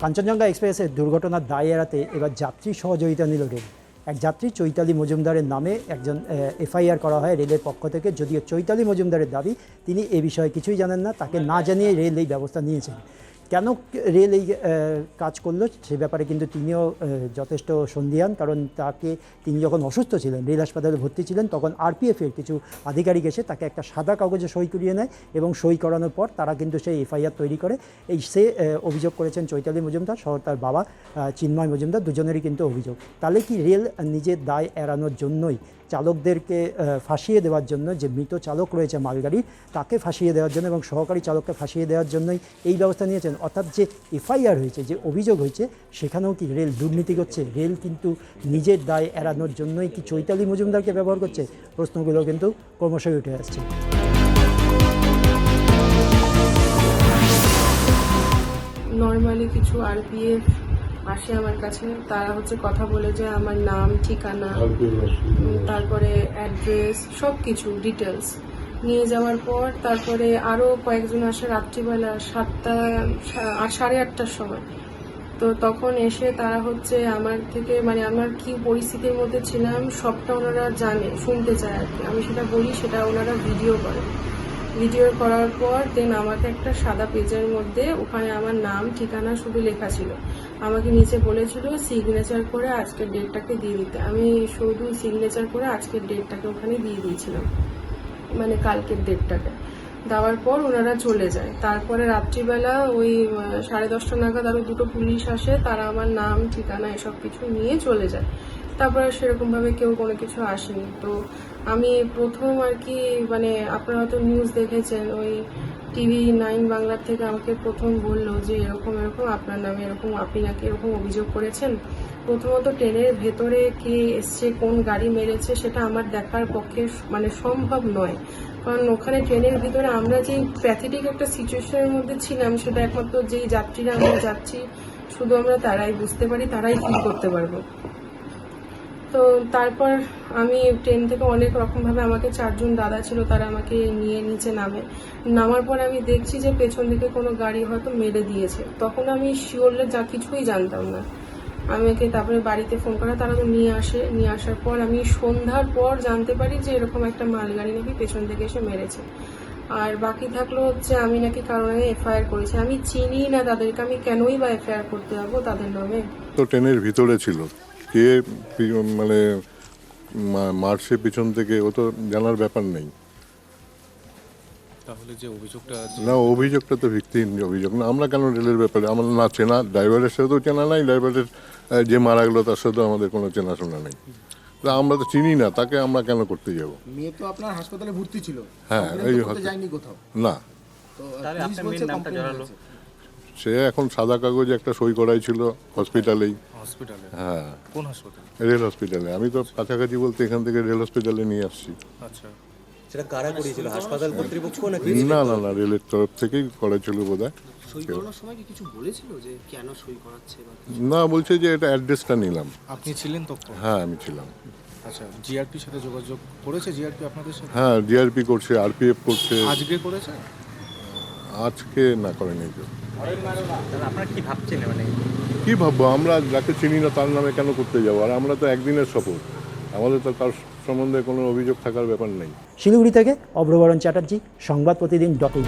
কাঞ্চনজঙ্ঘা এক্সপ্রেসের দুর্ঘটনার দায় এড়াতে এবার যাত্রী সহযোগিতা নিল রেল। এক যাত্রী চৈতালি মজুমদারের নামে একজন এফআইআর করা হয় রেলের পক্ষ থেকে। যদিও চৈতালি মজুমদারের দাবি তিনি এ বিষয়ে কিছুই জানেন না, তাকে না জানিয়ে রেল এই ব্যবস্থা নিয়েছেন। কেন রেল এই কাজ করলো সে ব্যাপারে কিন্তু তিনিও যথেষ্ট সন্দিহান, কারণ তিনি যখন অসুস্থ ছিলেন, রেল হাসপাতালে ভর্তি ছিলেন, তখন আরপিএফের কিছু আধিকারিক এসে তাকে একটা সাদা কাগজে সই করিয়ে নেয় এবং সই করানোর পর তারা কিন্তু সেই এফআইআর তৈরি করে। সে অভিযোগ করেছেন চৈতালি মজুমদার সহ তার বাবা চিন্ময় মজুমদার, দুজনেরই কিন্তু অভিযোগ। তাহলে কি রেল নিজের দায় এড়ানোর জন্যই, চালকদেরকে ফাঁসিয়ে দেওয়ার জন্য, যে মৃত চালক রয়েছে মালগাড়ির তাকে ফাঁসিয়ে দেওয়ার জন্য এবং সহকারী চালককে ফাঁসিয়ে দেওয়ার জন্যই এই ব্যবস্থা নিয়েছেন? অর্থাৎ যে এফআইআর হয়েছে, যে অভিযোগ হয়েছে, সেখানেও কি রেল দুর্নীতি করছে? রেল কিন্তু নিজের দায় এড়ানোর জন্যই কি চৈতালি মজুমদারকে ব্যবহার করছে? প্রশ্নগুলো কিন্তু ক্রমশই উঠে আসছে। নর্মালি কিছু আরপিএফ আসে আমার কাছে, তারা কথা বলে যে আমার নাম, ঠিকানা, তারপরে অ্যাড্রেস, সব কিছু ডিটেলস নিয়ে যাওয়ার পর তারপরে আরও কয়েকজন আসে রাত্রিবেলা 8:30টার সময়। তো তখন এসে তারা আমার থেকে আমার কি পরিস্থিতির মধ্যে ছিলাম সবটা ওনারা জানে, শুনতে চায় আর কি। আমি সেটা বলি, সেটা ওনারা ভিডিও করে। ভিডিও করার পর দেন আমাকে একটা সাদা পেজের মধ্যে ওখানে আমার নাম, ঠিকানা শুধু লেখা ছিল। আমাকে নিচে বলেছিল সিগনেচার করে আজকের ডেটটাকে দিয়ে দিতে। আমি শুধু সিগনেচার করে আজকের ডেটটাকে ওখানে দিয়ে দিয়েছিলাম, কালকের ডেটটাকে। দেওয়ার পর ওনারা চলে যায়। তারপরে রাত্রিবেলা ওই 10:30 নাগাদ আরও দুটো পুলিশ আসে, তারা আমার নাম, ঠিকানা এসব কিছু নিয়ে চলে যায়। তারপরে সেরকমভাবে কেউ কোনো কিছু আসেনি। তো আমি প্রথম আর কি আপনারা হয়তো নিউজ দেখেছেন, ওই TV9 বাংলার থেকে আমাকে প্রথম বললো যে এরকম এরকম আপনার নামে এরকম, আপনি নাকি এরকম অভিযোগ করেছেন। প্রথমত ট্রেনের ভেতরে কে এসছে, কোন গাড়ি মেরেছে, সেটা আমার দেখার পক্ষে সম্ভব নয়। কারণ ওখানে ট্রেনের ভিতরে আমরা যেই প্যাথেটিক একটা সিচুয়েশনের মধ্যে ছিলাম, সেটা একমাত্র যেই যাত্রীরা আমরা যাচ্ছি শুধু আমরা তারাই বুঝতে পারি, তারাই ফিল করতে পারবো। তো তারপর আমি ট্রেন থেকে অনেক রকমভাবে, আমাকে 4 জন দাদা ছিল, তারা আমাকে নিয়ে নিচে নামার পর আমি দেখছি যে পেছন দিকে কোনো গাড়ি হয়তো মেরে দিয়েছে। তখন আমি শিওরলি কিছুই জানতাম না। আমাকে তারপরে বাড়িতে ফোন করা, তারা তো নিয়ে আসার পর আমি সন্ধ্যার পর জানতে পারি যে এরকম একটা মালগাড়ি নাকি পেছন থেকে এসে মেরেছে। আর বাকি থাকলো আমি নাকি কারণে এফআইআর করেছি। আমি চিনি না তাদেরকে, আমি কেনই বা এফআইআর করতে যাবো তাদের নামে? তো ট্রেনের ভিতরে ছিল, কে মার্চে পিছন থেকে, ও তো জানার ব্যাপার নেই। তাহলে যে অভিযোগটা, না, অভিযোগটা তো ভিত্তিহীন অভিযোগ না। আমরা কেন রেলের ব্যাপারে, আমার না চেনা, ড্রাইভারের সাথেও চেনা নাই, ড্রাইভারের যে মারা গেলো তার সাথেও আমাদের কোনো চেনাশোনা নেই। আমরা তো চিনি না, তাকে আমরা কেন করতে যাব? মেয়ে তো আপনার হাসপাতালে ভর্তি ছিল। হ্যাঁ, এই যায়নি কোথাও না। তো আপনার মেয়ের নামটা জানালো, সে এখন সাদা কাগজে একটা সই করাই ছিল হসপিটালেই। হসপিটালে? হ্যাঁ। কোন হাসপাতালে? রেল হসপিটালে। আমি তো কাছাকাছি বলতে এখান থেকে রেল হসপিটালে নিয়ে আসছি। আচ্ছা, সেটা কারা করিয়েছিল? হাসপাতাল কর্তৃপক্ষ নাকি? না না না, রেলের তরফ থেকেই করাইছিল বোধহয়। সই করানোর সময় কি কিছু বলেছিল যে কেন সই করাচ্ছে? না, বলছে যে এটা অ্যাড্রেসটা নিলাম। আপনি ছিলেন তখন? হ্যাঁ, আমি ছিলাম। আচ্ছা, জিআরপির সাথে যোগাযোগ করেছে? জিআরপি আপনাদের সাথে? হ্যাঁ, জিআরপি করছে, আরপিএফ করছে। আজকে করেছে? আজকে না, করেনি কেউ। আপনারা কি ভাবছেন? কি ভাববো, আমরা যাকে চিনি না তার নামে কেন করতে যাবো? আর আমরা তো একদিনের সফর, আমাদের তো তার সম্বন্ধে কোনো অভিযোগ থাকার ব্যাপার নেই। শিলিগুড়ি থেকে অভ্রবরণ চ্যাটার্জি, সংবাদ প্রতিদিন .in।